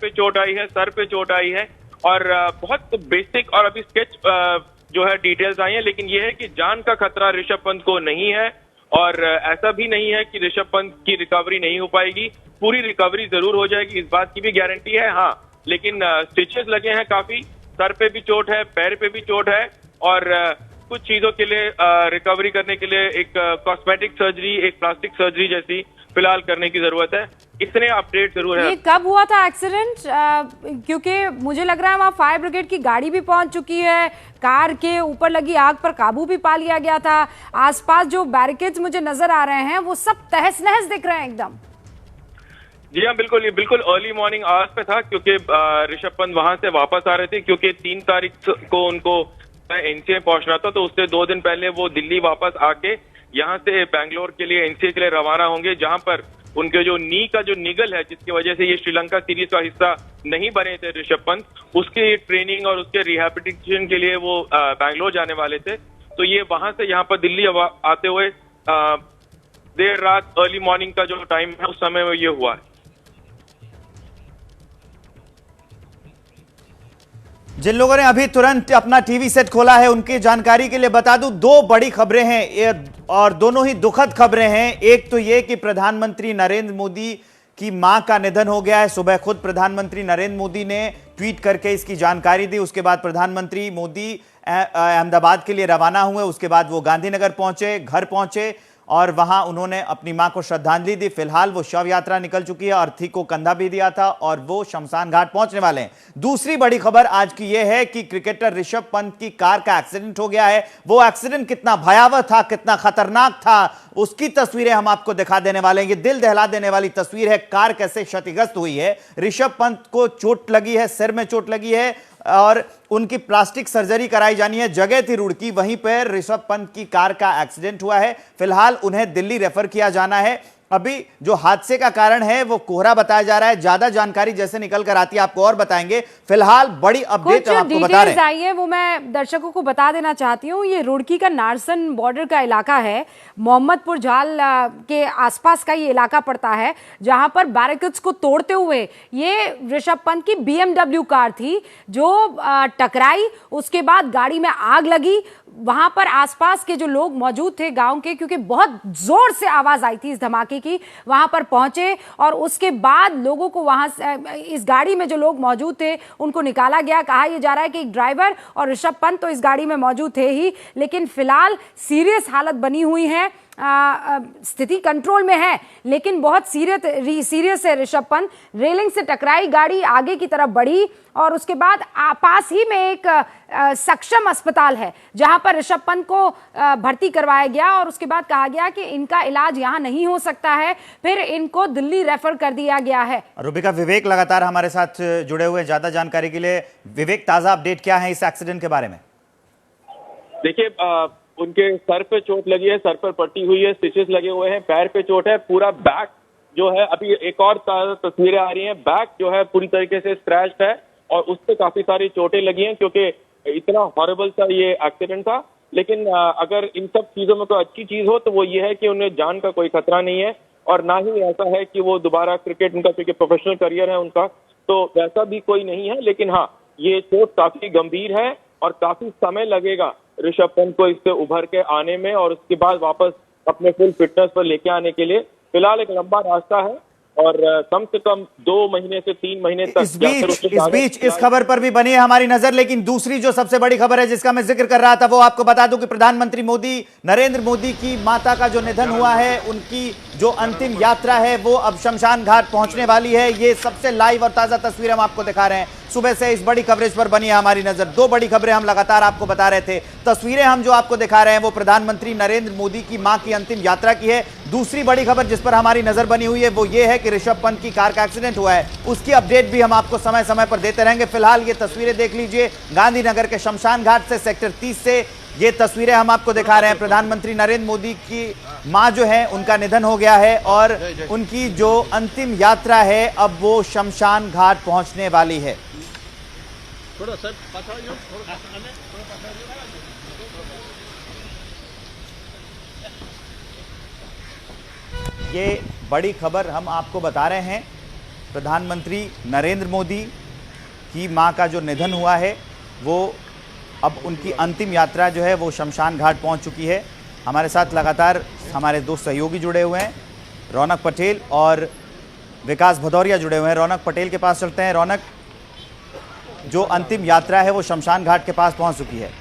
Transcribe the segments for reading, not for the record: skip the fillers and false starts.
पे चोट आई है, सर पे चोट आई है और बहुत बेसिक और अभी स्केच जो है डिटेल्स आई है, लेकिन ये है कि जान का खतरा ऋषभ पंत को नहीं है और ऐसा भी नहीं है कि ऋषभ पंत की रिकवरी नहीं हो पाएगी। पूरी रिकवरी जरूर हो जाएगी, इस बात की भी गारंटी है। हाँ, लेकिन स्टिचेस लगे हैं काफी, सर पे भी चोट है, पैर पे भी चोट है और कुछ चीजों के लिए रिकवरी करने के लिए एक कॉस्मेटिक सर्जरी, एक प्लास्टिक सर्जरी जैसी फिलहाल करने की जरूरत है। इतने अपडेट जरूर है। ये कब हुआ था एक्सीडेंट? क्योंकि मुझे लग रहा है वहाँ फायर ब्रिगेड की गाड़ी भी पहुंच चुकी है, कार के ऊपर लगी आग पर काबू भी पा लिया गया था, आसपास जो बैरिकेड्स मुझे नजर आ रहे हैं वो सब तहस नहस दिख रहे हैं एकदम। जी हाँ, बिल्कुल, ये बिल्कुल अर्ली मॉर्निंग आवर्स पे था क्योंकि ऋषभ पंत वहां से वापस आ रहे थे क्योंकि 3 तारीख को उनको एनसीए पहुंचना था, तो उससे 2 दिन पहले वो दिल्ली वापस आके यहाँ से बैंगलोर के लिए एनसीए के लिए रवाना होंगे, जहां पर उनके जो नी का जो निगल है जिसकी वजह से ये श्रीलंका सीरीज का हिस्सा नहीं बने थे ऋषभ पंत, उसकी ट्रेनिंग और उसके रिहैबिलिटेशन के लिए वो बैंगलोर जाने वाले थे। तो ये वहां से यहाँ पर दिल्ली आते हुए देर रात अर्ली मॉर्निंग का जो टाइम है उस समय में ये हुआ है। जिन लोगों ने अभी तुरंत अपना टीवी सेट खोला है उनकी जानकारी के लिए बता दूं, 2 बड़ी खबरें हैं और दोनों ही दुखद खबरें हैं। एक तो ये कि प्रधानमंत्री नरेंद्र मोदी की मां का निधन हो गया है। सुबह खुद प्रधानमंत्री नरेंद्र मोदी ने ट्वीट करके इसकी जानकारी दी। उसके बाद प्रधानमंत्री मोदी अहमदाबाद के लिए रवाना हुए। उसके बाद वो गांधीनगर पहुंचे, घर पहुंचे और वहां उन्होंने अपनी मां को श्रद्धांजलि दी। फिलहाल वो शव यात्रा निकल चुकी है, अर्थी को कंधा भी दिया था और वो शमशान घाट पहुंचने वाले हैं। दूसरी बड़ी खबर आज की यह है कि क्रिकेटर ऋषभ पंत की कार का एक्सीडेंट हो गया है। वो एक्सीडेंट कितना भयावह था, कितना खतरनाक था, उसकी तस्वीरें हम आपको दिखा देने वाले हैं। ये दिल दहला देने वाली तस्वीर है, कार कैसे क्षतिग्रस्त हुई है। ऋषभ पंत को चोट लगी है, सिर में चोट लगी है और उनकी प्लास्टिक सर्जरी कराई जानी है। जगह थी रुड़की, वहीं पर ऋषभ पंत की कार का एक्सीडेंट हुआ है। फिलहाल उन्हें दिल्ली रेफर किया जाना है। अभी जो हादसे का कारण है वो कोहरा बताया जा रहा है। ज्यादा जानकारी जैसे निकल कर आती है आपको और बताएंगे। फिलहाल बड़ी अपडेट हम आपको बता रहे हैं। आई है वो मैं दर्शकों को बता देना चाहती हूँ। ये रुड़की का नारसन बॉर्डर का इलाका है, मोहम्मदपुर झाल के आसपास का ये इलाका पड़ता है, जहां पर बैरिकेड्स को तोड़ते हुए ये ऋषभ पंत की BMW कार थी जो टकराई। उसके बाद गाड़ी में आग लगी। वहां पर आसपास के जो लोग मौजूद थे गांव के, क्योंकि बहुत जोर से आवाज आई थी इस धमाके की, वहां पर पहुंचे और उसके बाद लोगों को वहां से, इस गाड़ी में जो लोग मौजूद थे उनको निकाला गया। कहा यह जा रहा है कि एक ड्राइवर और ऋषभ पंत तो इस गाड़ी में मौजूद थे ही, लेकिन फिलहाल सीरियस हालत बनी हुई है। स्थिति कंट्रोल में है लेकिन बहुत सीरियस है ऋषभ पंत। रेलिंग से टकराई गाड़ी, आगे की तरफ बढ़ी और उसके बाद पास ही में एक सक्षम अस्पताल है जहां पर ऋषभ पंत को भर्ती करवाया गया और उसके बाद कहा गया कि इनका इलाज यहां नहीं हो सकता है, फिर इनको दिल्ली रेफर कर दिया गया है। रूबिका, विवेक लगातार हमारे साथ जुड़े हुए, ज्यादा जानकारी के लिए विवेक, ताजा अपडेट क्या है इस एक्सीडेंट के बारे में? देखिए, उनके सर पे चोट लगी है, सर पर पट्टी हुई है, स्टिचेस लगे हुए हैं, पैर पे चोट है, पूरा बैक जो है, अभी एक और तस्वीरें आ रही हैं, बैक जो है पूरी तरीके से स्क्रैच्ड है और उस पे काफी सारी चोटें लगी हैं क्योंकि इतना हॉरिबल सा ये एक्सीडेंट था। लेकिन अगर इन सब चीजों में कोई अच्छी चीज हो तो वो ये है कि उन्हें जान का कोई खतरा नहीं है और ना ही ऐसा है कि वो दोबारा क्रिकेट, उनका क्योंकि प्रोफेशनल करियर है उनका, तो वैसा भी कोई नहीं है। लेकिन हाँ, ये चोट काफी गंभीर है और काफी समय लगेगा ऋषभ पंत को इससे उभर के आने में और उसके बाद वापस अपने फुल फिटनेस पर लेके आने के लिए। फिलहाल एक लंबा रास्ता है और कम से कम 2 महीने से 3 महीने तक इस बीच इस खबर पर भी बनी है हमारी नजर। लेकिन दूसरी जो सबसे बड़ी खबर है जिसका मैं जिक्र कर रहा था वो आपको बता दूं कि प्रधानमंत्री मोदी, नरेंद्र मोदी की माता का जो निधन हुआ है, उनकी जो अंतिम यात्रा है वो अब शमशान घाट पहुंचने वाली है। ये सबसे लाइव और ताजा तस्वीर हम आपको दिखा रहे हैं। सुबह से इस बड़ी कवरेज पर बनी है हमारी नजर। 2 बड़ी खबरें हम लगातार आपको बता रहे थे। तस्वीरें हम जो आपको दिखा रहे हैं वो प्रधानमंत्री नरेंद्र मोदी की मां की अंतिम यात्रा की है। दूसरी बड़ी खबर जिस पर हमारी नजर बनी हुई है वो ये है कि ऋषभ पंत की कार का एक्सीडेंट हुआ है। उसकी अपडेट भी हम आपको समय समय पर देते रहेंगे। फिलहाल ये तस्वीरें देख लीजिए, गांधीनगर के शमशान घाट से, सेक्टर 30 से ये तस्वीरें हम आपको दिखा रहे हैं। प्रधानमंत्री नरेंद्र मोदी की मां जो है उनका निधन हो गया है और उनकी जो अंतिम यात्रा है अब वो शमशान घाट पहुंचने वाली है। ये बड़ी खबर हम आपको बता रहे हैं प्रधानमंत्री नरेंद्र मोदी की मां का जो निधन हुआ है, वो अब उनकी अंतिम यात्रा जो है वो शमशान घाट पहुंच चुकी है। हमारे साथ लगातार हमारे दो सहयोगी जुड़े हुए हैं, रौनक पटेल और विकास भदौरिया जुड़े हुए हैं। रौनक पटेल के पास चलते हैं। रौनक, जो अंतिम यात्रा है वो शमशान घाट के पास पहुंच चुकी है।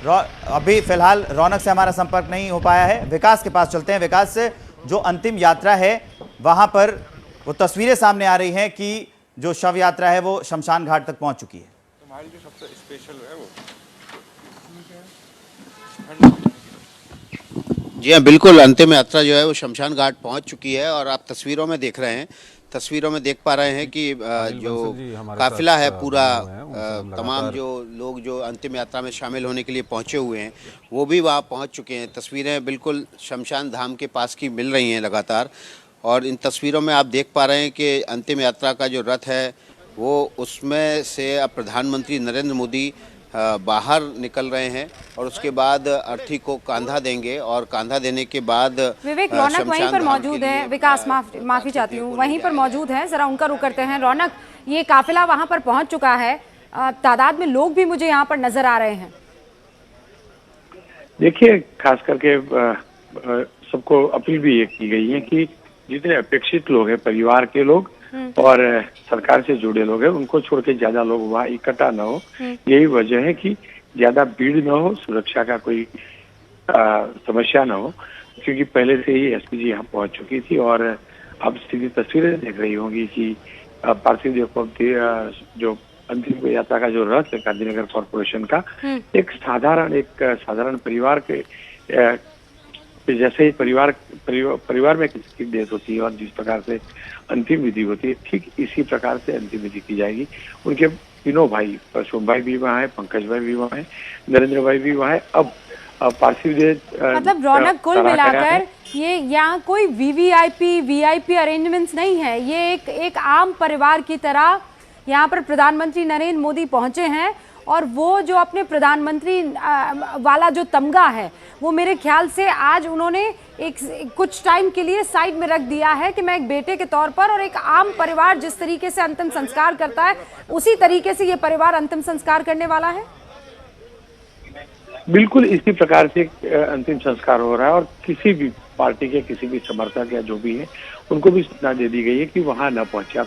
अभी फिलहाल रौनक से हमारा संपर्क नहीं हो पाया है। विकास के पास चलते हैं। विकास से, जो अंतिम यात्रा है वहां पर वो तस्वीरें सामने आ रही हैं कि जो शव यात्रा है वो शमशान घाट तक पहुंच चुकी है। हमारी जो सबसे स्पेशल है वो जी हाँ, बिल्कुल अंतिम यात्रा जो है वो शमशान घाट पहुंच चुकी है और आप तस्वीरों में देख रहे हैं। तस्वीरों में देख पा रहे हैं कि जो काफिला है पूरा, तमाम जो लोग जो अंतिम यात्रा में शामिल होने के लिए पहुंचे हुए हैं वो भी वहां पहुंच चुके हैं। तस्वीरें बिल्कुल शमशान धाम के पास की मिल रही हैं लगातार, और इन तस्वीरों में आप देख पा रहे हैं कि अंतिम यात्रा का जो रथ है वो उसमें से अब प्रधानमंत्री नरेंद्र मोदी बाहर निकल रहे हैं और उसके बाद अर्थी को कांधा देंगे और कांधा देने के बाद विवेक, रौनक वहीं पर मौजूद है। विकास, माफी चाहती हूँ, वहीं पर मौजूद है, जरा उनका रुख करते हैं। रौनक, ये काफिला वहां पर पहुंच चुका है, तादाद में लोग भी मुझे यहाँ पर नजर आ रहे हैं। देखिए, खास करके सबको अपील भी ये की गई है कि जितने अपेक्षित लोग हैं, परिवार के लोग और सरकार से जुड़े लोग हैं, उनको छोड़ के ज्यादा लोग वहाँ इकट्ठा न हो। यही वजह है कि ज्यादा भीड़ न हो, सुरक्षा का कोई समस्या न हो, क्योंकि पहले से ही एसपीजी यहाँ पहुंच चुकी थी। और अब सीधी तस्वीरें देख रही होंगी कि पार्थिव देह को जो अंतिम यात्रा का जो रथ है गांधीनगर कॉर्पोरेशन का, एक साधारण परिवार के जैसे ही परिवार में किसी की डेथ होती है और जिस प्रकार से अंतिम विधि होती है, ठीक इसी प्रकार से अंतिम विधि की जाएगी। उनके तीनों भाई, परशुराम भाई भी वहाँ है, पंकज भाई भी वहाँ है, नरेंद्र भाई भी वहाँ है। अब पार्थिव देह मतलब रौनक, कुल मिलाकर ये यहाँ कोई वीवीआईपी अरेंजमेंट्स नहीं है, ये एक आम परिवार की तरह यहाँ पर प्रधानमंत्री नरेंद्र मोदी पहुंचे हैं। और वो जो अपने प्रधानमंत्री वाला जो तमगा है वो मेरे ख्याल से आज उन्होंने कुछ टाइम के लिए साइड में रख दिया है कि मैं एक बेटे के तौर पर, और एक आम परिवार जिस तरीके से अंतिम संस्कार करता है उसी तरीके से ये परिवार अंतिम संस्कार करने वाला है। बिल्कुल इसी प्रकार से अंतिम संस्कार हो रहा है और किसी भी पार्टी के किसी भी समर्थक या जो भी है उनको भी सूचना दे दी गई है कि वहां न पहुंचे। आप